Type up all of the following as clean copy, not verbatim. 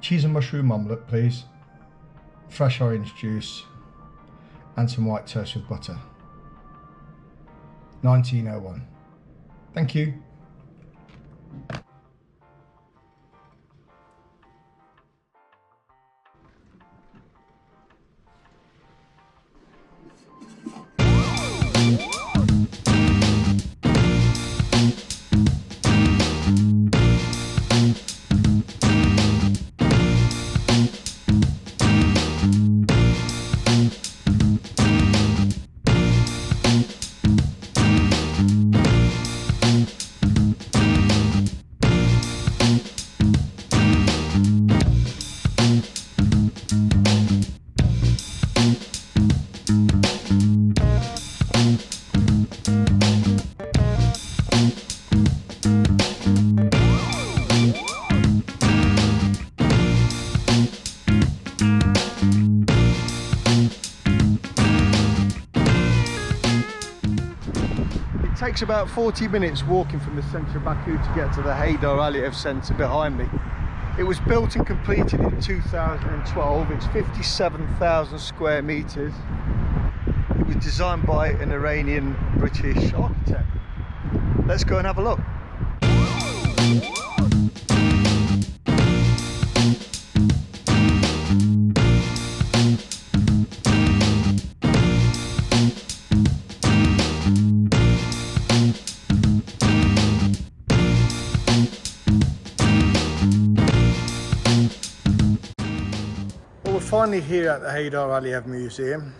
cheese and mushroom omelette, please. Fresh orange juice and some white toast with butter. 1901. Thank you. It takes about 40 minutes walking from the centre of Baku to get to the Heydar Aliyev Centre behind me. It was built and completed in 2012. It's 57,000 square metres. It was designed by an Iranian British architect. Let's go and have a look. Finally here at the Heydar Aliyev Museum,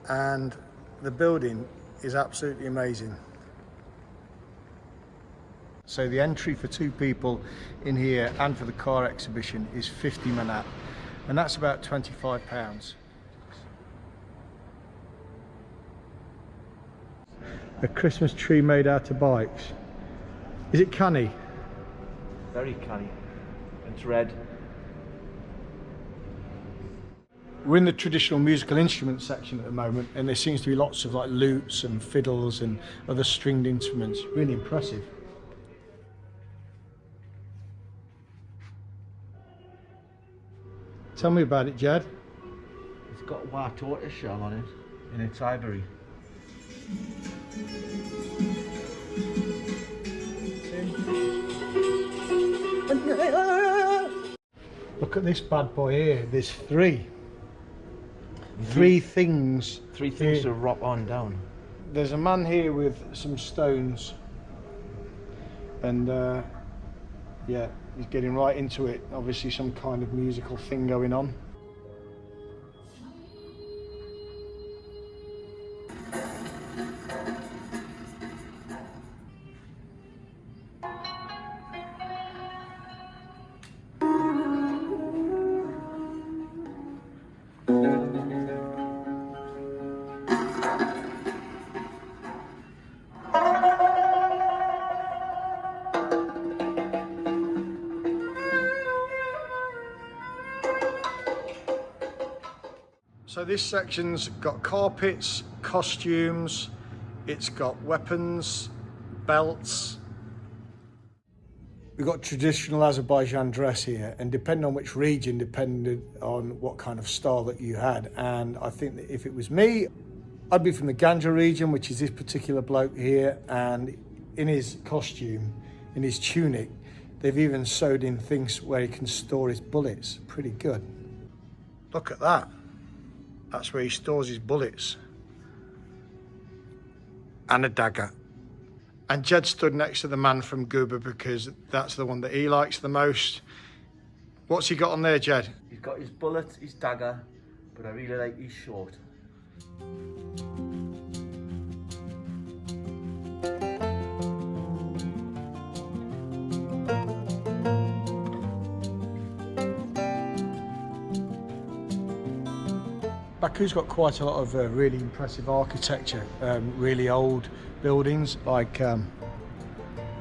and the building is absolutely amazing. So the entry for 2 people in here and for the car exhibition is 50 manat, and that's about £25. A Christmas tree made out of bikes. Is it canny? Very canny. It's red. We're in the traditional musical instruments section at the moment, and there seems to be lots of like lutes and fiddles and other stringed instruments. Really impressive. Tell me about it, Jed. It's got a white tortoise shell on it, and it's ivory. Look at this bad boy here. There's three things. 3 things to rock on down. There's a man here with some stones, and yeah, he's getting right into it. Obviously some kind of musical thing going on. So this section's got carpets, costumes, it's got weapons, belts. We've got traditional Azerbaijan dress here, and depending on which region, depended on what kind of style that you had. And I think that if it was me, I'd be from the GANJA region, which is this particular bloke here, and in his costume, in his tunic, they've even sewed in things where he can store his bullets. Pretty good. Look at that. That's where he stores his bullets. And a dagger. And Jed stood next to the man from Guba because that's the one that he likes the most. What's he got on there, Jed? He's got his bullet, his dagger, but I really like his short. Baku's got quite a lot of really impressive architecture, really old buildings like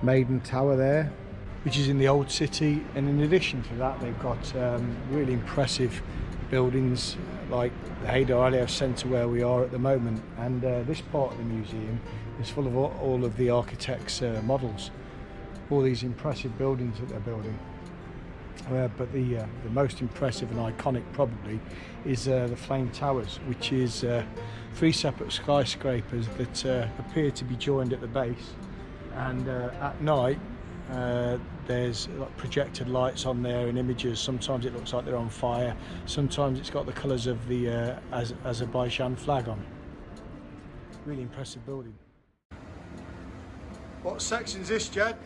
Maiden Tower there, which is in the old city, and in addition to that they've got really impressive buildings like the Heydar Aliyev Centre where we are at the moment, and this part of the museum is full of all of the architects' models, all these impressive buildings that they're building. But the most impressive and iconic probably is the Flame Towers, which is 3 separate skyscrapers that appear to be joined at the base, and at night there's like projected lights on there and images. Sometimes it looks like they're on fire, sometimes it's got the colours of the Azerbaijan flag on. Really impressive building. What section's this, Jed?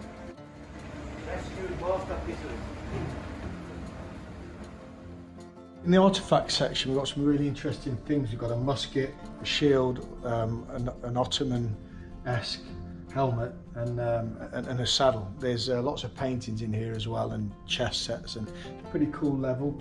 In the artefact section, we've got some really interesting things. We've got a musket, a shield, an Ottoman-esque helmet, and a saddle. There's lots of paintings in here as well, and chess sets, and it's a pretty cool level.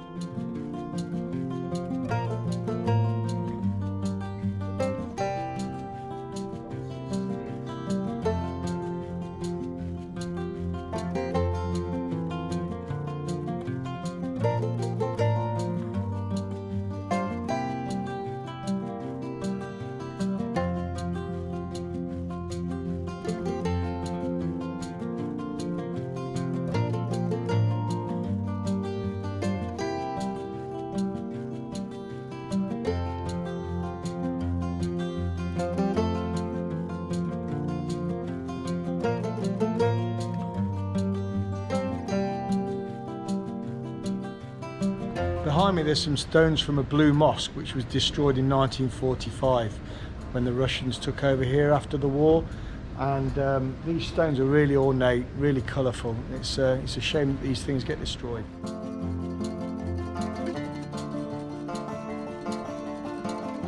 Behind me there's some stones from a blue mosque which was destroyed in 1945 when the Russians took over here after the war, and these stones are really ornate, really colourful. It's a shame that these things get destroyed.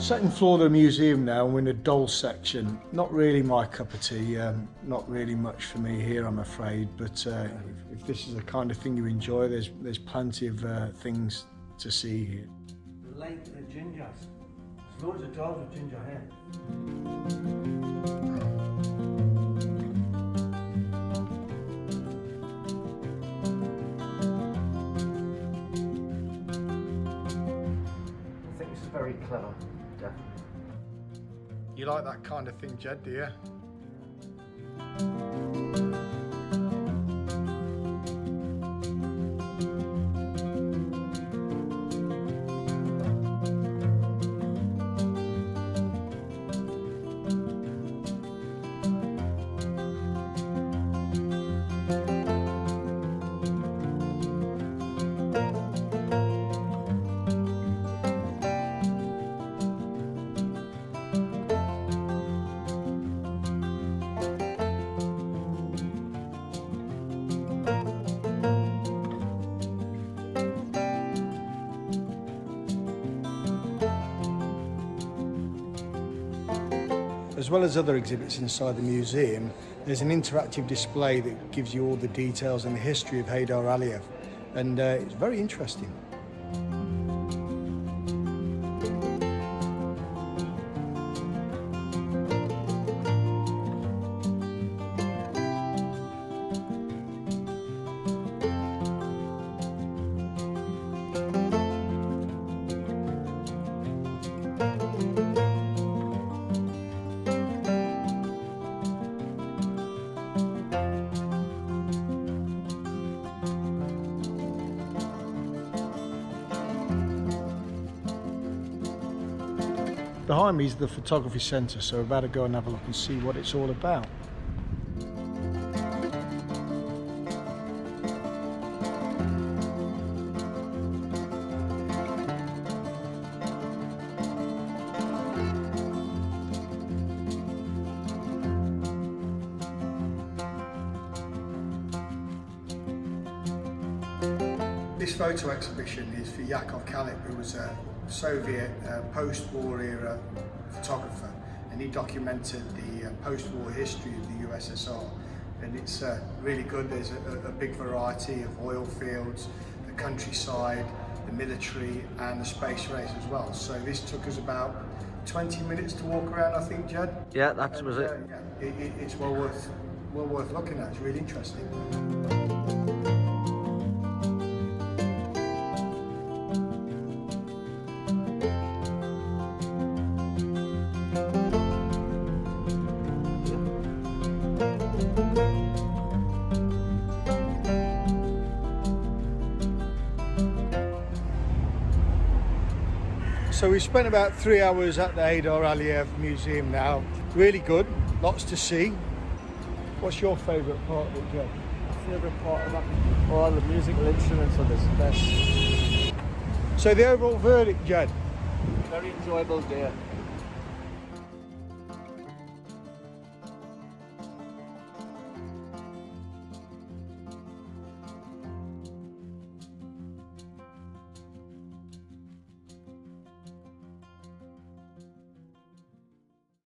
Second floor of the museum now, and we're in the doll section. Not really my cup of tea, not really much for me here, I'm afraid, but if this is the kind of thing you enjoy, there's plenty of things to see here. Like the gingers. There's loads of dolls with ginger hair. I think this is very clever, definitely. You like that kind of thing, Jed, do you? As well as other exhibits inside the museum, there's an interactive display that gives you all the details and the history of Heydar Aliyev, and it's very interesting. Behind me is the photography centre, so we're about to go and have a look and see what it's all about. This photo exhibition is for Yakov Kalip, who was a Soviet post-war era photographer, and he documented the post-war history of the USSR, and it's really good. There's a big variety of oil fields, the countryside, the military and the space race as well. So this took us about 20 minutes to walk around, I think, Jed? Yeah, that was it. Yeah, it's well worth looking at. It's really interesting. So we spent about 3 hours at the Heydar Aliyev Museum now. Really good, lots to see. What's your favourite part of it, Joe? My favourite part of that, all the musical instruments on this best. So the overall verdict, Jed? Very enjoyable day.